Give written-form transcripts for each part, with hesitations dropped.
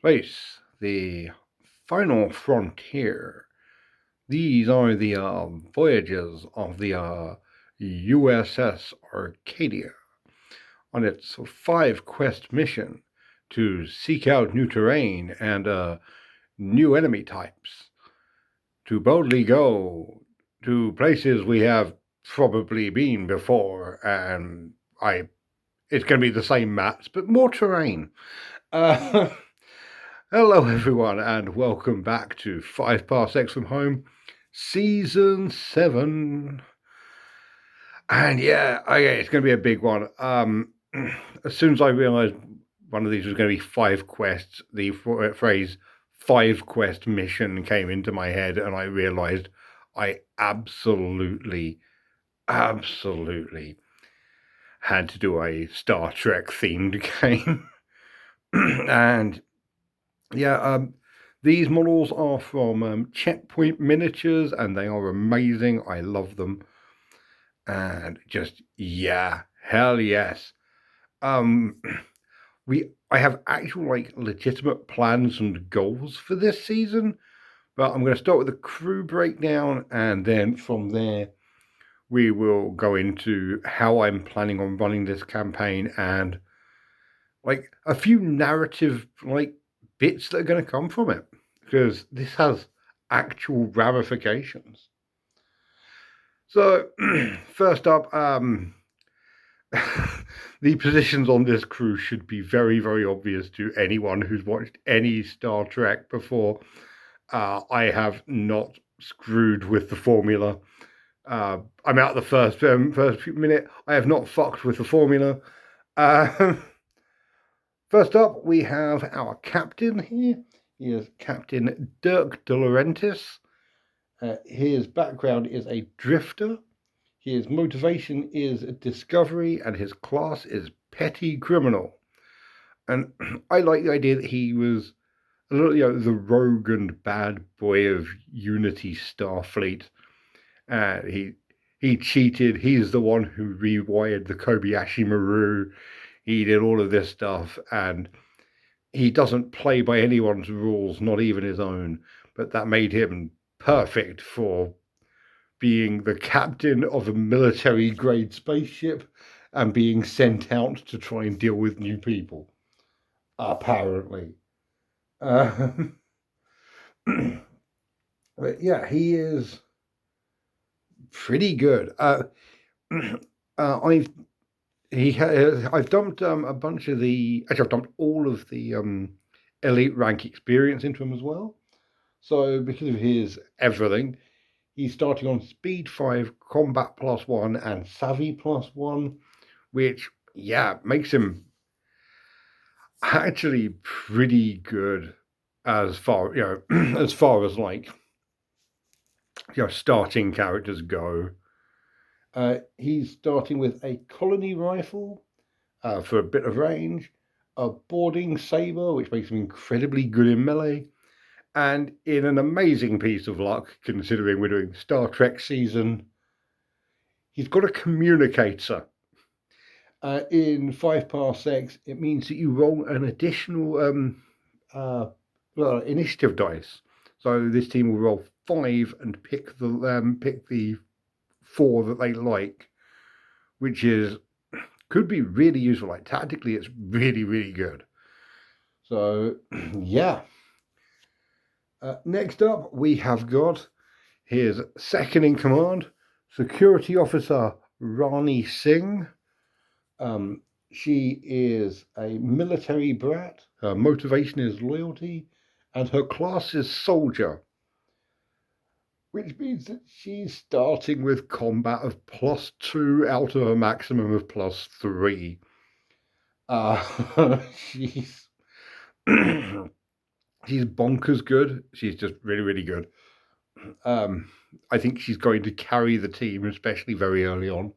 Space, the final frontier. These are the voyages of the USS Arcadia on its 5 quest mission to seek out new terrain and new enemy types, to boldly go to places we have probably been before, and it's going to be the same maps, but more terrain. Uh, Hello, everyone, and welcome back to 5 Parsecs from Home, Season 7. And yeah, okay, it's going to be a big one. As soon as I realised one of these was going to be 5 quests, the phrase 5 quest mission came into my head, and I realised I absolutely had to do a Star Trek themed game. And yeah, these models are from Checkpoint Miniatures, and they are amazing. I love them, and just hell yes. Um, I have actual legitimate plans and goals for this season, but I'm going to start with the crew breakdown, and then from there we will go into how I'm planning on running this campaign and a few narrative bits that are going to come from it, because this has actual ramifications. So, first up, the positions on this crew should be very, very obvious to anyone who's watched any Star Trek before. I have not screwed with the formula. I'm out the first minute. I have not fucked with the formula. First up, we have our captain here. He is Captain Dirk De Laurentiis. His background is a drifter. His motivation is discovery, and his class is petty criminal. And I like the idea that he was a little, the rogue and bad boy of Unity Starfleet. He cheated. He's the one who rewired the Kobayashi Maru. He did all of this stuff, and he doesn't play by anyone's rules, not even his own. But that made him perfect for being the captain of a military-grade spaceship and being sent out to try and deal with new people, apparently. But yeah, he is pretty good. I've dumped a bunch of the. Actually, I've dumped all of the elite rank experience into him as well. So because of his everything, he's starting on Speed 5, Combat +1, and Savvy +1, which makes him actually pretty good as far as starting characters go. He's starting with a colony rifle for a bit of range, a boarding saber, which makes him incredibly good in melee, and in an amazing piece of luck, considering we're doing Star Trek season, he's got a communicator. In 5 Parsecs, it means that you roll an additional initiative dice. So this team will roll 5 and pick the 4 that they like, which could be really useful. Like tactically, it's really, really good. So yeah. Next up, we have got his second in command, Security Officer Rani Singh. She is a military brat. Her motivation is loyalty, and her class is soldier, which means that she's starting with combat of +2 out of a maximum of +3. She's she's bonkers good. She's just really, really good. I think she's going to carry the team, especially very early on.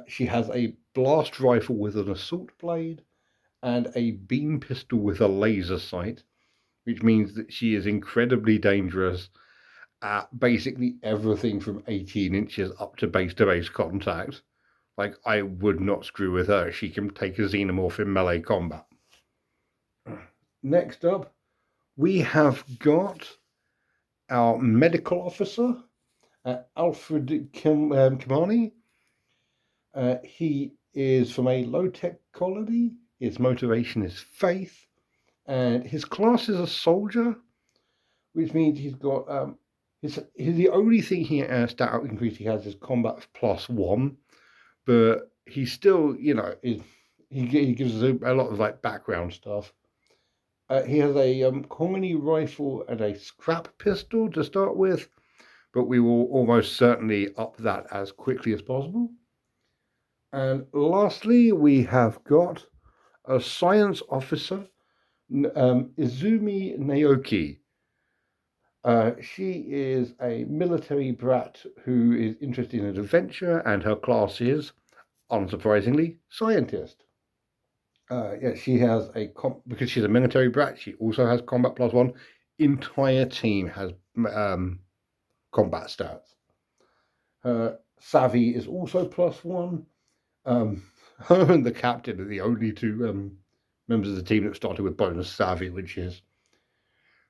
She has a blast rifle with an assault blade and a beam pistol with a laser sight, which means that she is incredibly dangerous at basically everything from 18 inches up to base contact. Like, I would not screw with her. She can take a xenomorph in melee combat. next up, we have got our medical officer, Alfred Kimani. He is from a low-tech colony. His motivation is faith, and his class is a soldier, which means he's got the only thing he has stat increase he has is combat +1, but he still, he gives us a lot of like background stuff. He has a colony rifle and a scrap pistol to start with, but we will almost certainly up that as quickly as possible. And lastly, we have got a science officer, Izumi Naoki. She is a military brat who is interested in adventure, and her class is, unsurprisingly, scientist. She has because she's a military brat. She also has combat +1. Entire team has combat stats. Her savvy is also +1. Her and the captain are the only two members of the team that started with bonus savvy, which is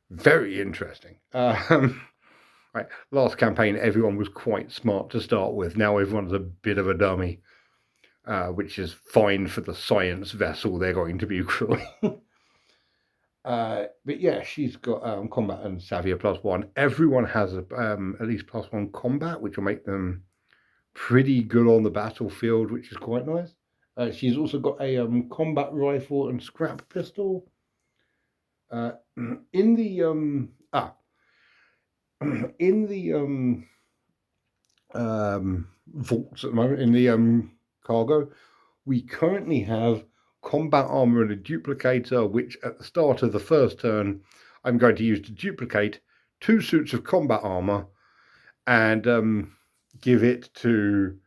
very interesting. Right, last campaign, everyone was quite smart to start with. Now everyone's a bit of a dummy, which is fine for the science vessel they're going to be crewing. But yeah, she's got combat and savvy +1. Everyone has at least +1 combat, which will make them pretty good on the battlefield, which is quite nice. She's also got a combat rifle and scrap pistol. In the vaults at the moment, in the cargo, we currently have combat armor and a duplicator, which at the start of the first turn, I'm going to use to duplicate 2 suits of combat armor and give it to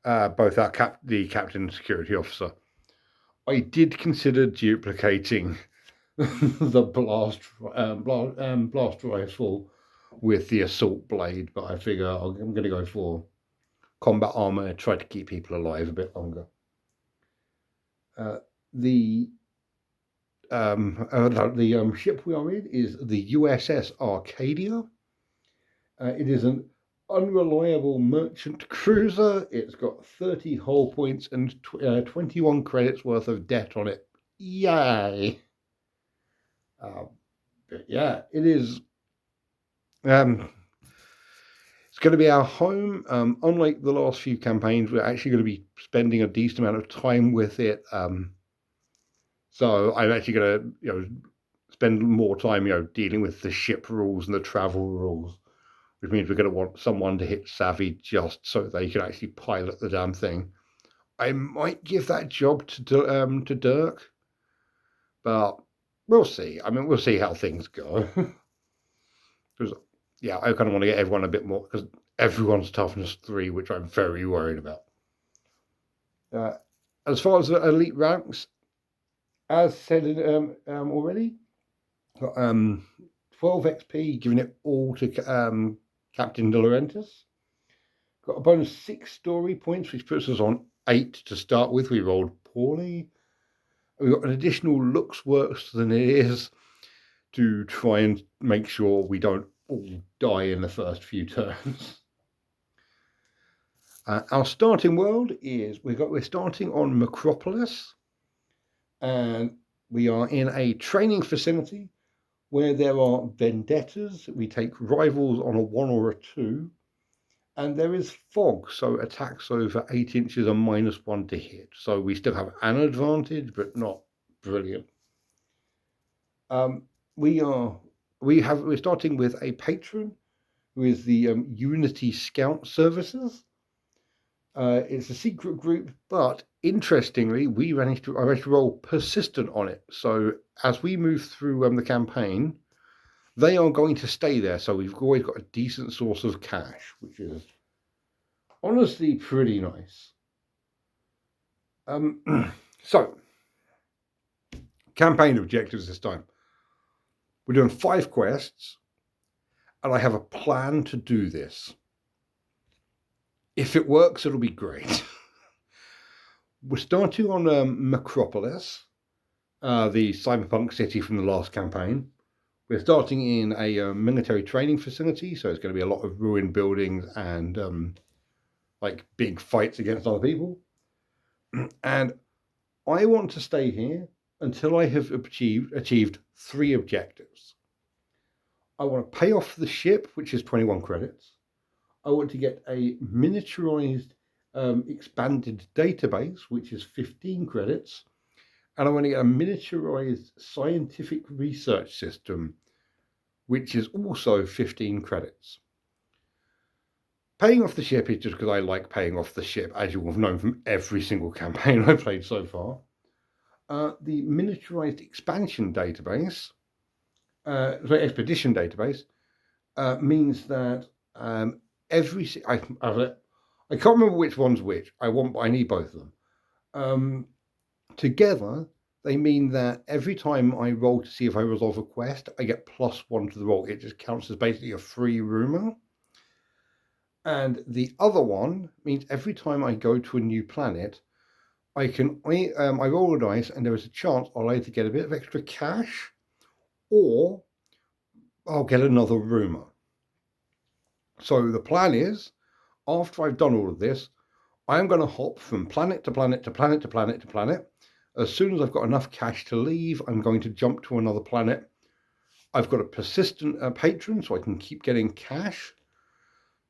both the captain and security officer. I did consider duplicating the blast rifle with the assault blade, but I figure I'm going to go for combat armor and try to keep people alive a bit longer. The ship we are in is the USS Arcadia. It is an unreliable merchant cruiser. It's got 30 hull points and 21 credits worth of debt on it. Yay! But yeah, it is. It's going to be our home. Unlike the last few campaigns, we're actually going to be spending a decent amount of time with it. So I'm actually going to, spend more time, dealing with the ship rules and the travel rules, which means we're going to want someone to hit savvy just so they can actually pilot the damn thing. I might give that job to Dirk, but we'll see. I mean, we'll see how things go. Because, yeah, I kind of want to get everyone a bit more, because everyone's toughness 3, which I'm very worried about. As far as the elite ranks, as said already, got 12 XP, giving it all to Captain De Laurentiis. Got a bonus 6 story points, which puts us on 8 to start with. We rolled poorly. We've got an additional looks worse than it is to try and make sure we don't all die in the first few turns. Our starting world is we're starting on Macropolis, and we are in a training facility where there are vendettas. We take rivals on a 1 or a 2, and there is fog, so attacks over 8 inches are -1 to hit. So we still have an advantage, but not brilliant. We're starting with a patron who is the Unity Scout Services. It's a secret group, but interestingly, I managed to roll persistent on it. So as we move through the campaign, they are going to stay there. So we've always got a decent source of cash, which is honestly pretty nice. So, campaign objectives this time. We're doing 5 quests, and I have a plan to do this. If it works, it'll be great. We're starting on Macropolis, the cyberpunk city from the last campaign. We're starting in a military training facility, so it's going to be a lot of ruined buildings and like big fights against other people. And I want to stay here until I have achieved 3 objectives. I want to pay off the ship, which is 21 credits. I want to get a miniaturized expanded database, which is 15 credits. And I want to get a miniaturized scientific research system, which is also 15 credits. Paying off the ship is just because I like paying off the ship, as you will have known from every single campaign I've played so far. The miniaturized expansion database, expedition database, means that I can't remember which one's which. I need both of them. Together, they mean that every time I roll to see if I resolve a quest, I get +1 to the roll. It just counts as basically a free rumor. And the other one means every time I go to a new planet, I roll a dice, and there is a chance I'll either get a bit of extra cash, or I'll get another rumor. So the plan is, after I've done all of this, I am going to hop from planet to planet to planet to planet to planet. As soon as I've got enough cash to leave, I'm going to jump to another planet. I've got a persistent patron, so I can keep getting cash.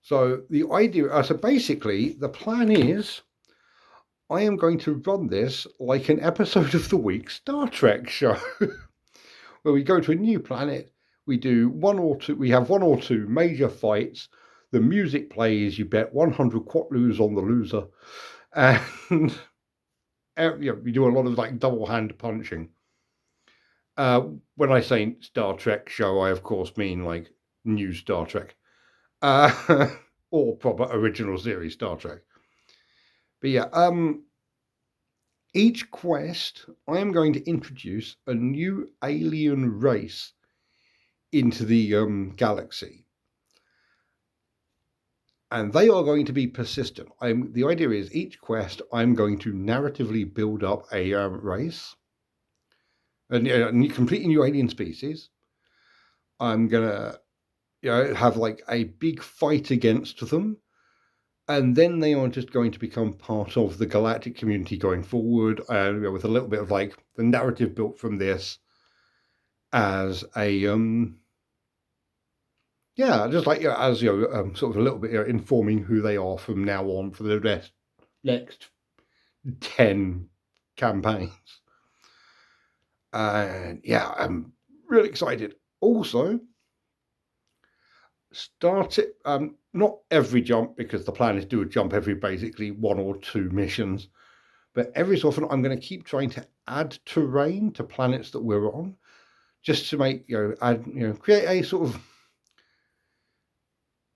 So the idea, so basically, the plan is, I am going to run this like an episode of the week Star Trek show, where we go to a new planet, we have 1 or 2 major fights, the music plays, you bet 100 quatlus on the loser, and we do a lot of like double hand punching. When I say Star Trek show, I of course mean like new Star Trek. Or proper original series Star Trek. But yeah, each quest, I am going to introduce a new alien race into the galaxy. And they are going to be persistent. The idea is each quest, I'm going to narratively build up a race, a completely new alien species. I'm going to have like a big fight against them. And then they are just going to become part of the galactic community going forward, with a little bit of like the narrative built from this as a just like as sort of a little bit informing who they are from now on for the next 10 campaigns. And yeah, I'm really excited. Also, start it not every jump, because the plan is to do a jump every basically 1 or 2 missions, but every so often I'm going to keep trying to add terrain to planets that we're on, just to make create a sort of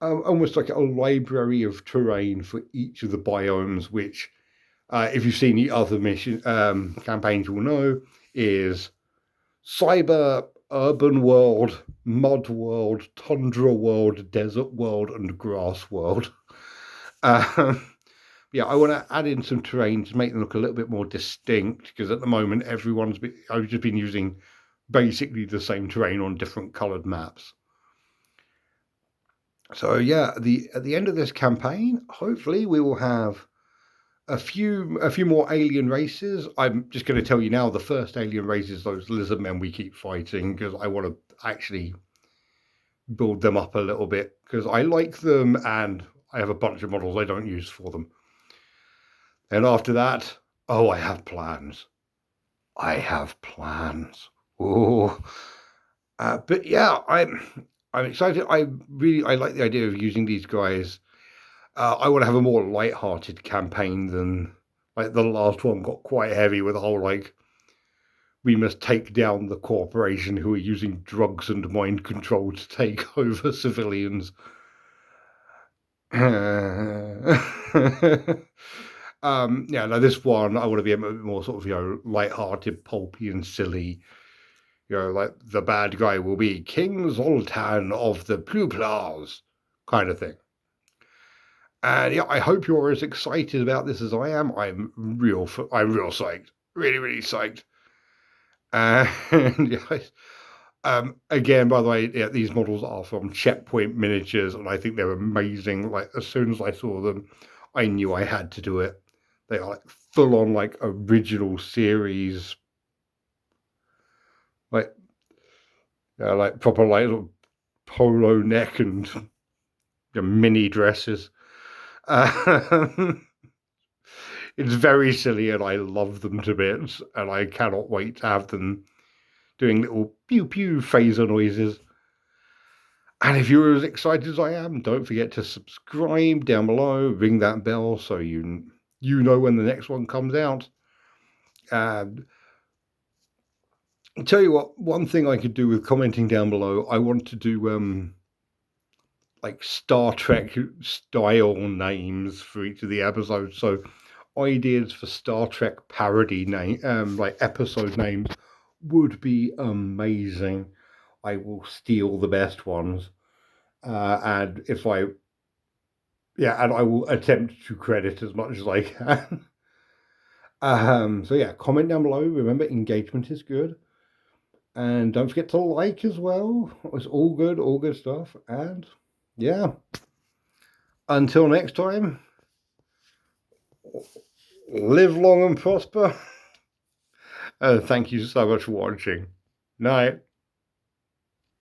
almost like a library of terrain for each of the biomes, which if you've seen the other mission campaigns, you'll know is cyber, urban world, mud world, tundra world, desert world, and grass world. Yeah, I want to add in some terrain to make them look a little bit more distinct, because at the moment I've just been using basically the same terrain on different coloured maps. So yeah, at the end of this campaign, hopefully we will have a few more alien races. I'm just going to tell you now, the first alien race is those lizard men we keep fighting, because I want to actually build them up a little bit, because I like them and I have a bunch of models I don't use for them. And after that, I have plans. Oh, but yeah, I'm excited. I like the idea of using these guys. I want to have a more light-hearted campaign than like the last one got quite heavy with the whole like we must take down the corporation who are using drugs and mind control to take over civilians. No, this one I want to be a bit more sort of light-hearted, pulpy, and silly. Like the bad guy will be King Zoltan of the Pluplas, kind of thing. And yeah, I hope you're as excited about this as I am. I'm real psyched, really, really psyched. And yeah, again, by the way, yeah, these models are from Checkpoint Miniatures, and I think they're amazing. Like as soon as I saw them, I knew I had to do it. They are like full on like original series, like like proper like little polo neck and mini dresses. Um, it's very silly, and I love them to bits, and I cannot wait to have them doing little pew pew phaser noises. And if you're as excited as I am, don't forget to subscribe down below, ring that bell so you know when the next one comes out. And I'll tell you what, one thing I could do with commenting down below, I want to do like Star Trek style names for each of the episodes. So ideas for Star Trek parody name, like episode names, would be amazing. I will steal the best ones, and if I yeah, and I will attempt to credit as much as I can. So yeah, comment down below. Remember, engagement is good, and don't forget to like as well. It's all good stuff. And yeah, until next time, live long and prosper. Thank you so much for watching. Night.